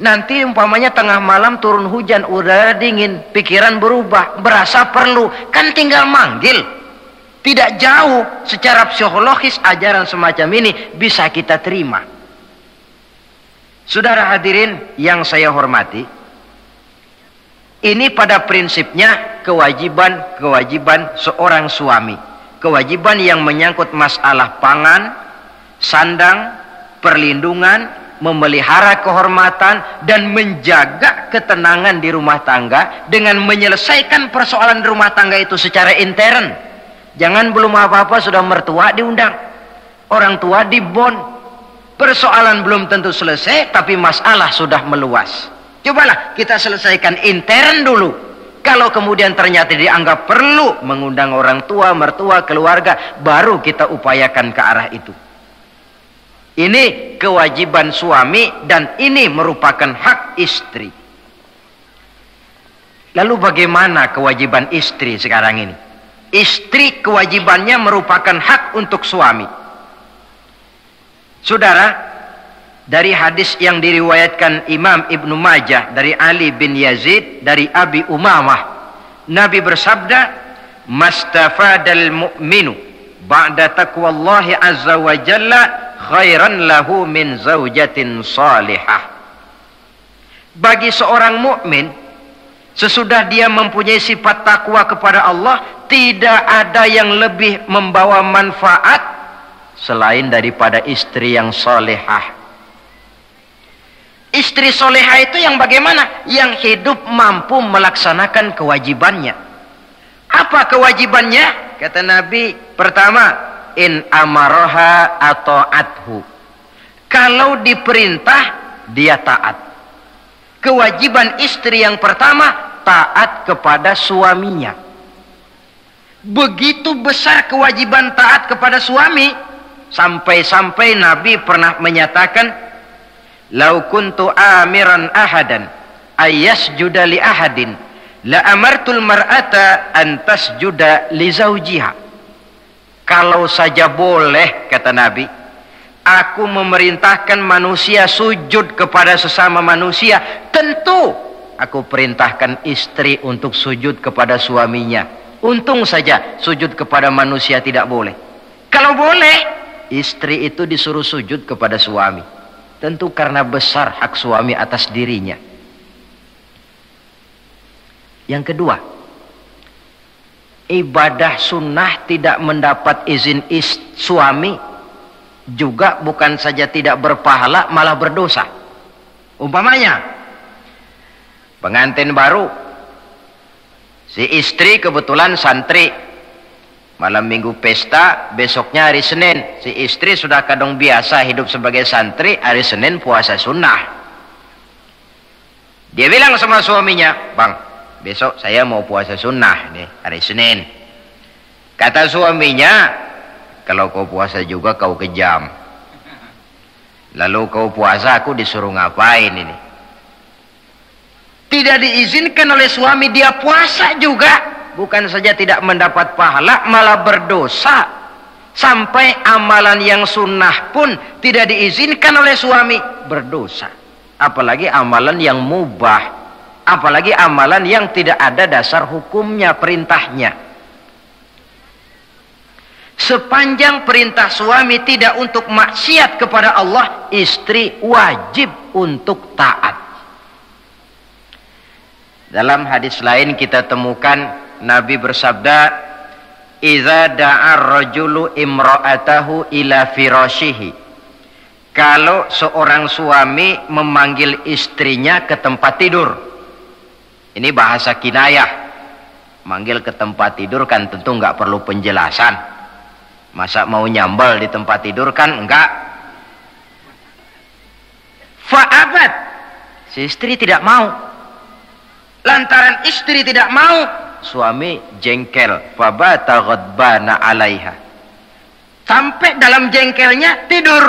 Nanti umpamanya tengah malam turun hujan, udara dingin, pikiran berubah, berasa perlu. Kan tinggal manggil. Tidak jauh secara psikologis ajaran semacam ini bisa kita terima. Saudara hadirin yang saya hormati, ini pada prinsipnya kewajiban seorang suami. Kewajiban yang menyangkut masalah pangan, sandang, perlindungan, memelihara kehormatan, dan menjaga ketenangan di rumah tangga dengan menyelesaikan persoalan di rumah tangga itu secara intern. Jangan belum apa-apa sudah mertua diundang, orang tua dibon. Persoalan belum tentu selesai, tapi masalah sudah meluas. Cobalah kita selesaikan intern dulu. Kalau kemudian ternyata dianggap perlu mengundang orang tua, mertua, keluarga, baru kita upayakan ke arah itu. Ini kewajiban suami dan ini merupakan hak istri. Lalu bagaimana kewajiban istri sekarang ini? Istri kewajibannya merupakan hak untuk suami. Saudara, dari hadis yang diriwayatkan Imam Ibnu Majah dari Ali bin Yazid dari Abi Umamah, Nabi bersabda, "Mastafadal mu'minu ba'da taqwallahi azza wa jalla khairan lahu min zaujatin salihah." Bagi seorang mukmin, sesudah dia mempunyai sifat takwa kepada Allah, tidak ada yang lebih membawa manfaat selain daripada istri yang solehah. Istri solehah itu yang bagaimana? Yang hidup mampu melaksanakan kewajibannya. Apa kewajibannya? Kata Nabi, pertama, in amaroha ata'athu. Kalau diperintah, dia taat. Kewajiban istri yang pertama, taat kepada suaminya. Begitu besar kewajiban taat kepada suami, sampai-sampai Nabi pernah menyatakan, "Lau kuntu amiran ahadan ayyasjuda li ahadin la amartul mar'ata an tasjuda li zawjiha." Kalau saja boleh, kata Nabi, aku memerintahkan manusia sujud kepada sesama manusia, tentu aku perintahkan istri untuk sujud kepada suaminya. Untung saja sujud kepada manusia tidak boleh. Kalau boleh, istri itu disuruh sujud kepada suami. Tentu karena besar hak suami atas dirinya. Yang kedua, ibadah sunnah tidak mendapat izin suami juga bukan saja tidak berpahala, malah berdosa. Umpamanya, pengantin baru, si istri kebetulan santri, malam minggu pesta, besoknya hari Senin. Si istri sudah kadang biasa hidup sebagai santri, hari Senin puasa sunnah. Dia bilang sama suaminya, "Bang, besok saya mau puasa sunnah nih, hari Senin." Kata suaminya, "Kalau kau puasa juga kau kejam. Lalu kau puasa, aku disuruh ngapain ini?" Tidak diizinkan oleh suami, dia puasa juga. Bukan saja tidak mendapat pahala, malah berdosa. Sampai amalan yang sunnah pun tidak diizinkan oleh suami, berdosa. Apalagi amalan yang mubah, apalagi amalan yang tidak ada dasar hukumnya, perintahnya. Sepanjang perintah suami tidak untuk maksiat kepada Allah, istri wajib untuk taat. Dalam hadis lain kita temukan Nabi bersabda, "Idza da'a ar-rajulu imra'atahu ila firashihi." Kalau seorang suami memanggil istrinya ke tempat tidur. Ini bahasa kinayah. Manggil ke tempat tidur kan tentu enggak perlu penjelasan. Masa mau nyambal di tempat tidur kan enggak. Fa'abat. Si istri tidak mau. Lantaran istri tidak mau, suami jengkel, fabata ghadbana 'alaiha. Sampai dalam jengkelnya tidur.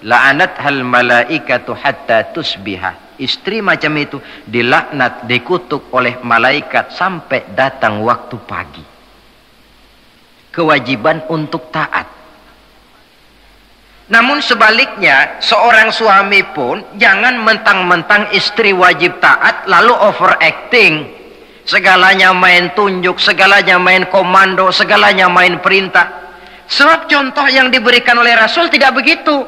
La'anat hal malaikatu hatta tusbiha. Istri macam itu dilaknat, dikutuk oleh malaikat sampai datang waktu pagi. Kewajiban untuk taat. Namun sebaliknya, seorang suami pun jangan mentang-mentang istri wajib taat lalu overacting. Segalanya main tunjuk, segalanya main komando, segalanya main perintah. Sebab contoh yang diberikan oleh Rasul tidak begitu.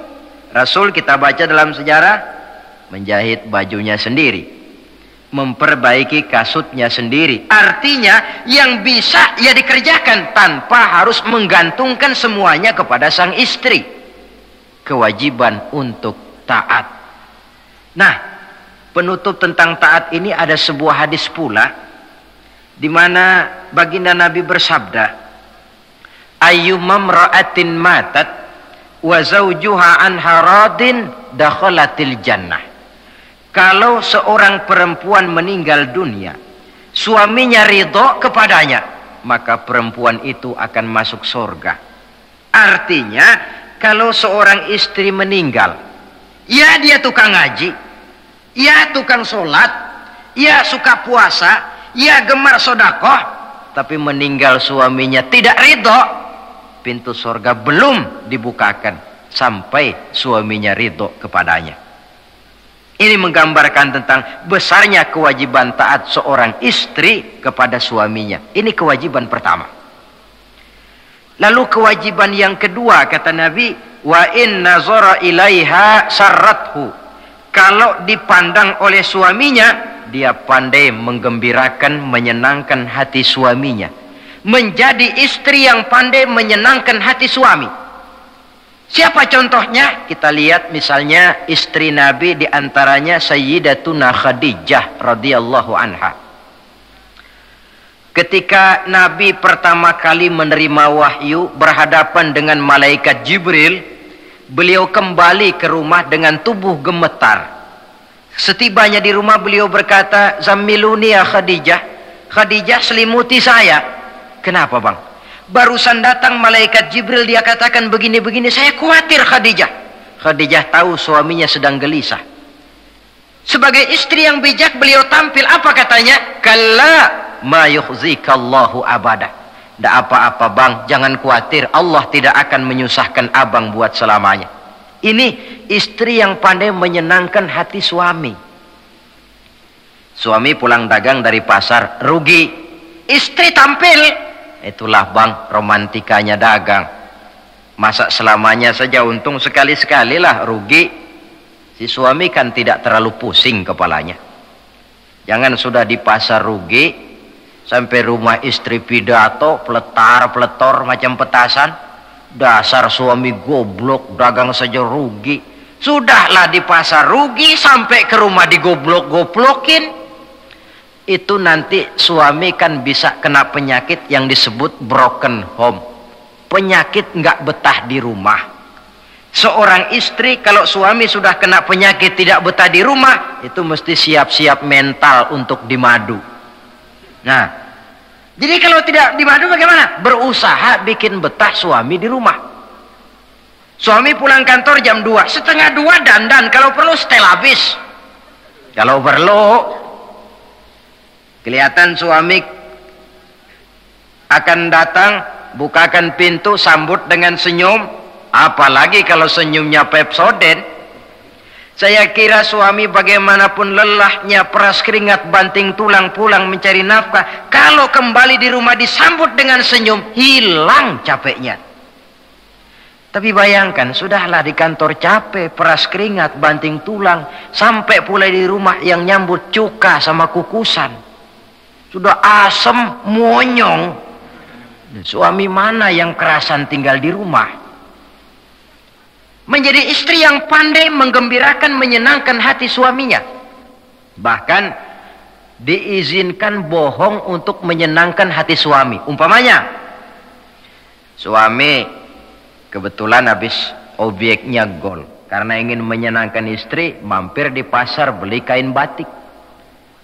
Rasul kita baca dalam sejarah menjahit bajunya sendiri, memperbaiki kasutnya sendiri. Artinya yang bisa ya dikerjakan tanpa harus menggantungkan semuanya kepada sang istri. Kewajiban untuk taat. Nah, penutup tentang taat ini ada sebuah hadis pula di mana baginda Nabi bersabda, ayyumam ra'atin matat wa zawjuha anha radin dakhalatil jannah. Kalau seorang perempuan meninggal dunia, suaminya ridho kepadanya, maka perempuan itu akan masuk surga. Artinya kalau seorang istri meninggal, ya dia tukang ngaji, ya tukang sholat, ya suka puasa, ya gemar sodakoh, tapi meninggal suaminya tidak ridho, pintu surga belum dibukakan sampai suaminya ridho kepadanya. Ini menggambarkan tentang besarnya kewajiban taat seorang istri kepada suaminya. Ini kewajiban pertama. Lalu kewajiban yang kedua kata Nabi, wa in nazara ilaiha sarrathu. Kalau dipandang oleh suaminya, dia pandai menggembirakan, menyenangkan hati suaminya. Menjadi istri yang pandai menyenangkan hati suami. Siapa contohnya? Kita lihat misalnya istri Nabi, diantaranya Sayyidatuna Khadijah radhiyallahu anha. Ketika Nabi pertama kali menerima wahyu berhadapan dengan malaikat Jibril, beliau kembali ke rumah dengan tubuh gemetar. Setibanya di rumah beliau berkata, "Zammiluni ya Khadijah." Khadijah, selimuti saya. Kenapa bang? Barusan datang malaikat Jibril, dia katakan begini-begini, saya khawatir Khadijah. Khadijah tahu suaminya sedang gelisah. Sebagai istri yang bijak beliau tampil, apa katanya? Kalla ma yukhzikallahu abada. Tidak apa-apa bang, jangan khawatir, Allah tidak akan menyusahkan abang buat selamanya. Ini istri yang pandai menyenangkan hati suami. Suami pulang dagang dari pasar, rugi, istri tampil. Itulah bang romantikanya dagang. Masa selamanya saja untung, sekali-sekali lah rugi. Si suami kan tidak terlalu pusing kepalanya. Jangan sudah di pasar rugi, sampai rumah istri pidato, peletar-peletor macam petasan. Dasar suami goblok, dagang saja rugi. Sudahlah di pasar rugi, sampai ke rumah digoblok-goblokin. Itu nanti suami kan bisa kena penyakit yang disebut broken home. Penyakit nggak betah di rumah. Seorang istri kalau suami sudah kena penyakit tidak betah di rumah, itu mesti siap-siap mental untuk dimadu. Nah, jadi kalau tidak dimadu bagaimana? Berusaha bikin betah suami di rumah. Suami pulang kantor jam 2, setengah 2 dandan, kalau perlu setel habis. Kalau perlu kelihatan suami akan datang, bukakan pintu, sambut dengan senyum. Apalagi kalau senyumnya Pepsodent. Saya kira suami bagaimanapun lelahnya, peras keringat, banting tulang, pulang mencari nafkah, kalau kembali di rumah disambut dengan senyum, hilang capeknya. Tapi bayangkan, sudahlah di kantor capek, peras keringat, banting tulang, sampai pula di rumah yang nyambut cuka sama kukusan. Sudah asem, monyong. Suami mana yang kerasan tinggal di rumah? Menjadi istri yang pandai menggembirakan, menyenangkan hati suaminya. Bahkan diizinkan bohong untuk menyenangkan hati suami. Umpamanya, suami kebetulan habis objeknya gol. Karena ingin menyenangkan istri, mampir di pasar beli kain batik.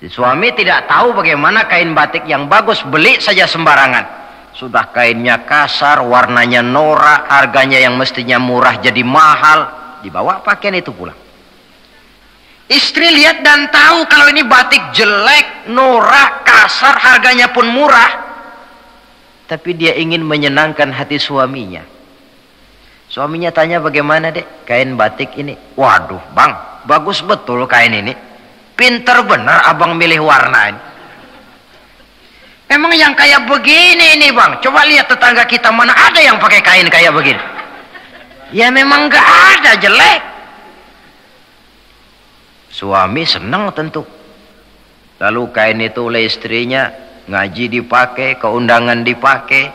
Si suami tidak tahu bagaimana kain batik yang bagus, beli saja sembarangan. Sudah kainnya kasar, warnanya norak, harganya yang mestinya murah jadi mahal, dibawa pakaian itu pulang. Istri lihat dan tahu kalau ini batik jelek, norak, kasar, harganya pun murah. Tapi dia ingin menyenangkan hati suaminya. Suaminya tanya, bagaimana dek kain batik ini? Waduh bang, bagus betul kain ini. Pinter bener abang milih warna ini. Emang yang kayak begini ini bang, coba lihat tetangga kita mana ada yang pakai kain kayak begini. Ya memang gak ada, jelek. Suami senang tentu. Lalu kain itu oleh istrinya, ngaji dipakai, keundangan dipakai,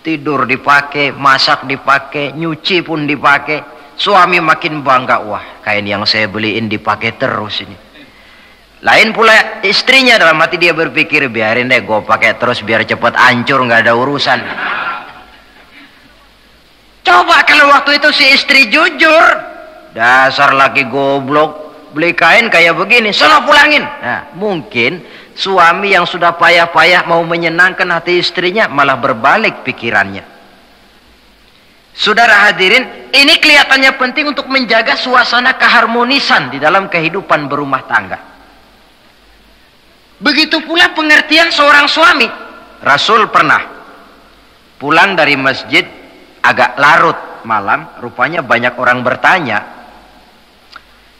tidur dipakai, masak dipakai, nyuci pun dipakai. Suami makin bangga, wah kain yang saya beliin dipakai terus ini. Lain pula istrinya, dalam hati dia berpikir, biarin deh gue pakai terus biar cepat hancur, nggak ada urusan. Coba kalau waktu itu si istri jujur, dasar laki goblok, beli kain kayak begini, sono pulangin. Nah, mungkin suami yang sudah payah-payah mau menyenangkan hati istrinya malah berbalik pikirannya. Saudara hadirin, ini kelihatannya penting untuk menjaga suasana keharmonisan di dalam kehidupan berumah tangga. Begitu pula pengertian seorang suami. Rasul pernah pulang dari masjid agak larut malam, rupanya banyak orang bertanya.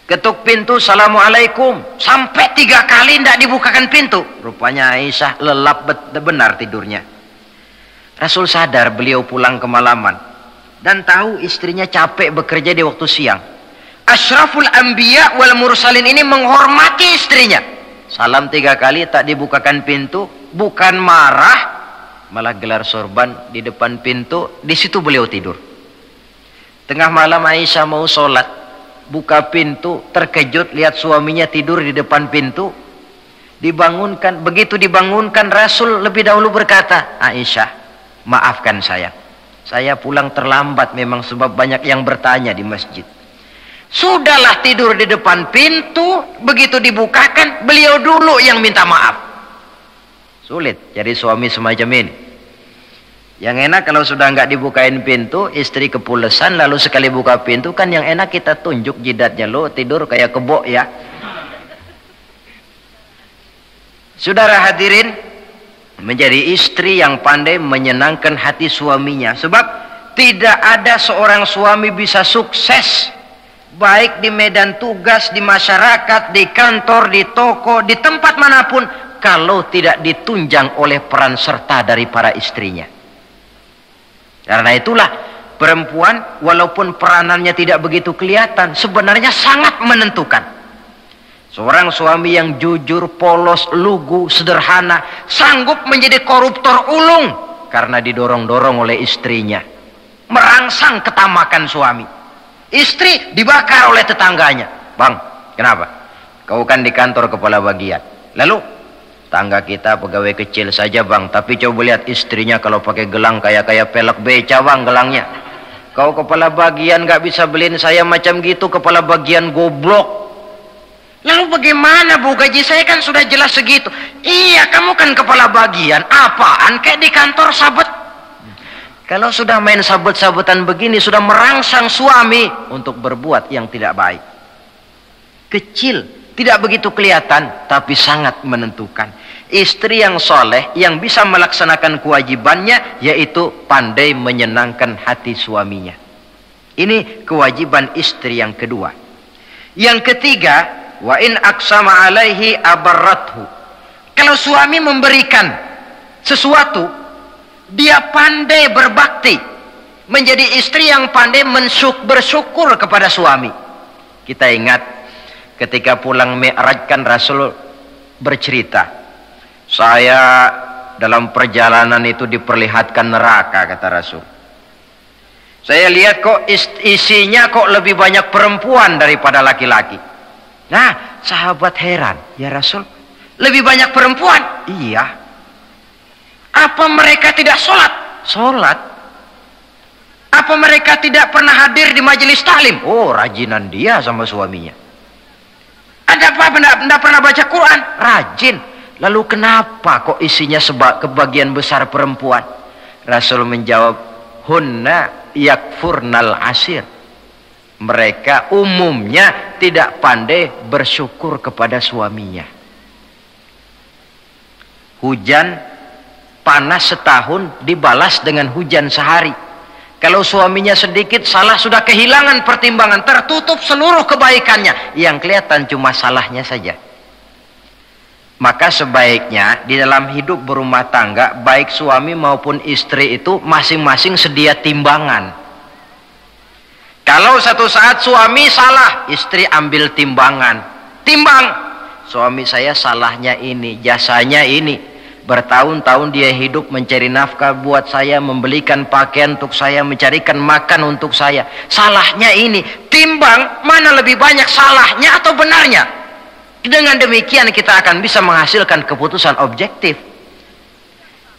Ketuk pintu, assalamualaikum, sampai 3 kali tidak dibukakan pintu. Rupanya Aisyah lelap benar tidurnya. Rasul sadar beliau pulang kemalaman dan tahu istrinya capek bekerja di waktu siang. Asyraful anbiya wal mursalin ini menghormati istrinya. Salam 3 kali tak dibukakan pintu, bukan marah, malah gelar sorban di depan pintu. Di situ beliau tidur. Tengah malam Aisyah mau sholat, buka pintu, terkejut lihat suaminya tidur di depan pintu. Dibangunkan, begitu dibangunkan Rasul lebih dahulu berkata, Aisyah, maafkan saya pulang terlambat memang sebab banyak yang bertanya di masjid. Sudahlah tidur di depan pintu, begitu dibukakan beliau dulu yang minta maaf. Sulit jadi suami semacam ini. Yang enak kalau sudah nggak dibukain pintu, istri kepulesan, lalu sekali buka pintu kan yang enak kita tunjuk jidatnya, lo tidur kayak kebo ya. Saudara hadirin, menjadi istri yang pandai menyenangkan hati suaminya, sebab tidak ada seorang suami bisa sukses baik di medan tugas, di masyarakat, di kantor, di toko, di tempat manapun kalau tidak ditunjang oleh peran serta dari para istrinya. Karena itulah perempuan walaupun peranannya tidak begitu kelihatan, sebenarnya sangat menentukan. Seorang suami yang jujur, polos, lugu, sederhana, sanggup menjadi koruptor ulung karena didorong-dorong oleh istrinya, merangsang ketamakan suami. Istri dibakar oleh tetangganya. Bang, kenapa? Kau kan di kantor kepala bagian. Lalu tangga kita pegawai kecil saja bang, tapi coba lihat istrinya kalau pakai gelang kayak pelek beca bang gelangnya. Kau kepala bagian gak bisa beliin saya macam gitu, kepala bagian goblok. Lalu bagaimana bu, gaji saya kan sudah jelas segitu. Iya kamu kan kepala bagian, apaan kayak di kantor sabet. Kalau sudah main sabet-sabetan begini, sudah merangsang suami untuk berbuat yang tidak baik. Kecil, tidak begitu kelihatan, tapi sangat menentukan. Istri yang soleh, yang bisa melaksanakan kewajibannya, yaitu pandai menyenangkan hati suaminya. Ini kewajiban istri yang kedua. Yang ketiga, wa in aqsama alaihi abarrathu. Kalau suami memberikan sesuatu, dia pandai berbakti, menjadi istri yang pandai bersyukur kepada suami. Kita ingat ketika pulang Mi'raj kan Rasul bercerita, saya dalam perjalanan itu diperlihatkan neraka, kata Rasul. Saya lihat kok isinya kok lebih banyak perempuan daripada laki-laki. Nah, sahabat heran, ya Rasul, lebih banyak perempuan? Iya. Apa mereka tidak sholat? Sholat. Apa mereka tidak pernah hadir di majelis taklim? Oh, rajinan dia sama suaminya. Ada apa? Tidak pernah baca Quran? Rajin. Lalu kenapa kok isinya kebagian besar perempuan? Rasul menjawab, hunna yakfurnal asir. Mereka umumnya tidak pandai bersyukur kepada suaminya. Hujan panas setahun dibalas dengan hujan sehari. Kalau suaminya sedikit salah, sudah kehilangan pertimbangan, tertutup seluruh kebaikannya. Yang kelihatan cuma salahnya saja. Maka sebaiknya di dalam hidup berumah tangga, baik suami maupun istri itu masing-masing sedia timbangan. Kalau satu saat suami salah, istri ambil timbangan. Timbang, suami saya salahnya ini, jasanya ini. Bertahun-tahun dia hidup mencari nafkah buat saya, membelikan pakaian untuk saya, mencarikan makan untuk saya. Salahnya ini. Timbang, mana lebih banyak salahnya atau benarnya? Dengan demikian kita akan bisa menghasilkan keputusan objektif.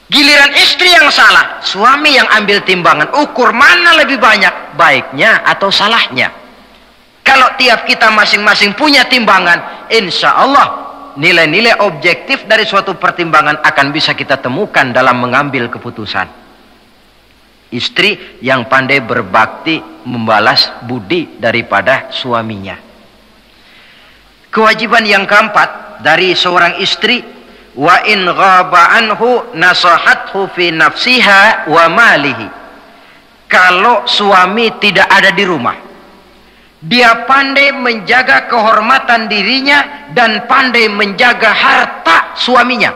Giliran istri yang salah, suami yang ambil timbangan, ukur mana lebih banyak, baiknya atau salahnya. Kalau tiap kita masing-masing punya timbangan, insya Allah nilai-nilai objektif dari suatu pertimbangan akan bisa kita temukan dalam mengambil keputusan. Istri yang pandai berbakti membalas budi daripada suaminya. Kewajiban yang keempat dari seorang istri, wa in ghaba anhu nasahathu fi nafsiha wa malihi. Kalau suami tidak ada di rumah, dia pandai menjaga kehormatan dirinya dan pandai menjaga harta suaminya.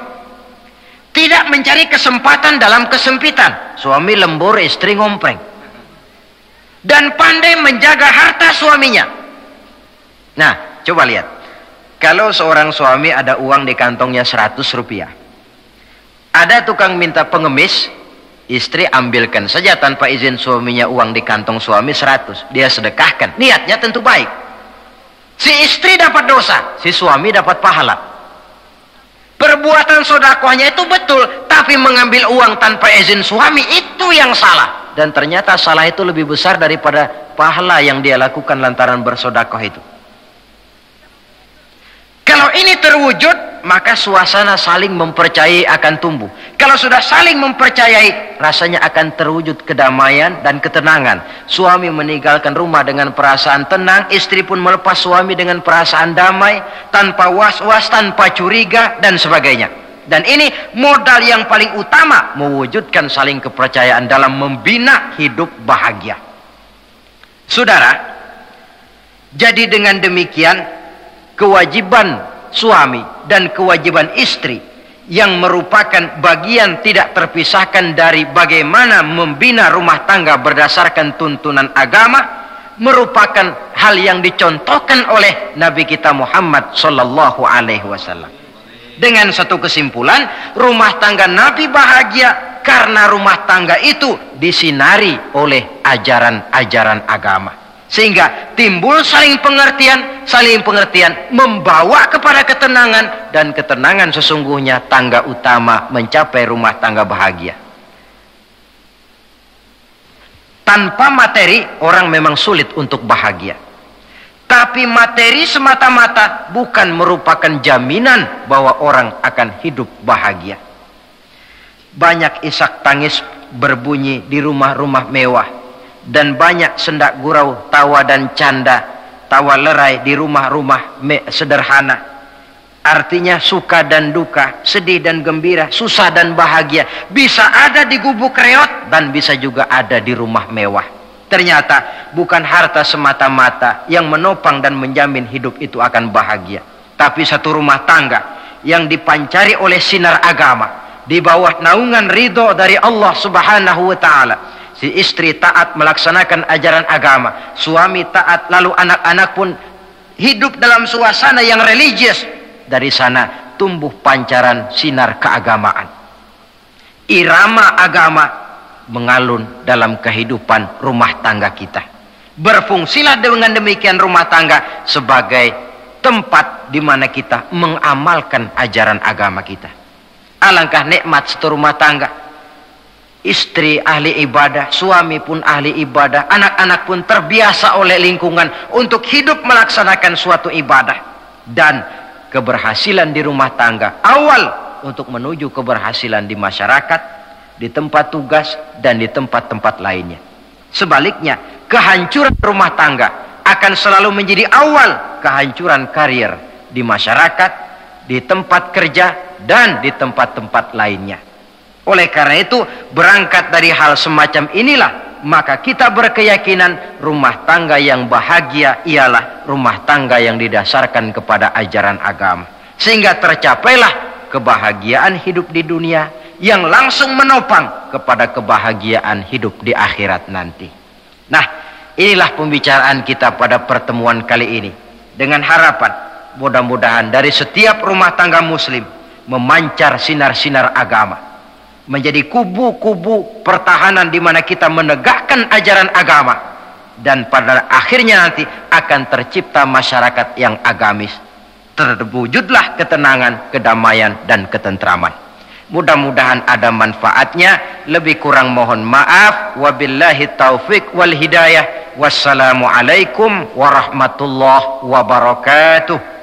Tidak mencari kesempatan dalam kesempitan. Suami lembur, istri ngompreng. Dan pandai menjaga harta suaminya. Nah, coba lihat. Kalau seorang suami ada uang di kantongnya 100 rupiah. Ada tukang minta pengemis, istri ambilkan saja tanpa izin suaminya uang di kantong suami 100. Dia sedekahkan. Niatnya tentu baik. Si istri dapat dosa, si suami dapat pahala. Perbuatan sedekahnya itu betul, tapi mengambil uang tanpa izin suami itu yang salah. Dan ternyata salah itu lebih besar daripada pahala yang dia lakukan lantaran bersedekah itu. Kalau ini terwujud, maka suasana saling mempercayai akan tumbuh. Kalau sudah saling mempercayai, rasanya akan terwujud kedamaian dan ketenangan. Suami meninggalkan rumah dengan perasaan tenang, istri pun melepas suami dengan perasaan damai, tanpa was-was, tanpa curiga, dan sebagainya. Dan ini modal yang paling utama, mewujudkan saling kepercayaan dalam membina hidup bahagia. Saudara, jadi dengan demikian, kewajiban suami dan kewajiban istri yang merupakan bagian tidak terpisahkan dari bagaimana membina rumah tangga berdasarkan tuntunan agama, merupakan hal yang dicontohkan oleh Nabi kita Muhammad sallallahu alaihi wasallam. Dengan satu kesimpulan, rumah tangga Nabi bahagia karena rumah tangga itu disinari oleh ajaran-ajaran agama. Sehingga timbul saling pengertian membawa kepada ketenangan, dan ketenangan sesungguhnya tangga utama mencapai rumah tangga bahagia. Tanpa materi orang memang sulit untuk bahagia. Tapi materi semata-mata bukan merupakan jaminan bahwa orang akan hidup bahagia. Banyak isak tangis berbunyi di rumah-rumah mewah. Dan banyak sendak gurau, tawa dan canda, tawa lerai di rumah-rumah sederhana. Artinya suka dan duka, sedih dan gembira, susah dan bahagia bisa ada di gubuk reot dan bisa juga ada di rumah mewah. Ternyata bukan harta semata-mata yang menopang dan menjamin hidup itu akan bahagia, tapi satu rumah tangga yang dipancari oleh sinar agama di bawah naungan ridho dari Allah Subhanahu wa taala. Si istri taat melaksanakan ajaran agama, suami taat, lalu anak-anak pun hidup dalam suasana yang religius. Dari sana tumbuh pancaran sinar keagamaan. Irama agama mengalun dalam kehidupan rumah tangga kita. Berfungsilah dengan demikian rumah tangga sebagai tempat di mana kita mengamalkan ajaran agama kita. Alangkah nikmat satu rumah tangga. Istri ahli ibadah, suami pun ahli ibadah, anak-anak pun terbiasa oleh lingkungan untuk hidup melaksanakan suatu ibadah. Dan keberhasilan di rumah tangga awal untuk menuju keberhasilan di masyarakat, di tempat tugas, dan di tempat-tempat lainnya. Sebaliknya, kehancuran rumah tangga akan selalu menjadi awal kehancuran karier di masyarakat, di tempat kerja, dan di tempat-tempat lainnya. Oleh karena itu, berangkat dari hal semacam inilah, maka kita berkeyakinan rumah tangga yang bahagia ialah rumah tangga yang didasarkan kepada ajaran agama. Sehingga tercapailah kebahagiaan hidup di dunia yang langsung menopang kepada kebahagiaan hidup di akhirat nanti. Nah, inilah pembicaraan kita pada pertemuan kali ini. Dengan harapan, mudah-mudahan dari setiap rumah tangga muslim memancar sinar-sinar agama. Menjadi kubu-kubu pertahanan di mana kita menegakkan ajaran agama. Dan pada akhirnya nanti akan tercipta masyarakat yang agamis. Terwujudlah ketenangan, kedamaian, dan ketentraman. Mudah-mudahan ada manfaatnya. Lebih kurang mohon maaf. Wabillahi taufik wal hidayah. Wassalamualaikum warahmatullahi wabarakatuh.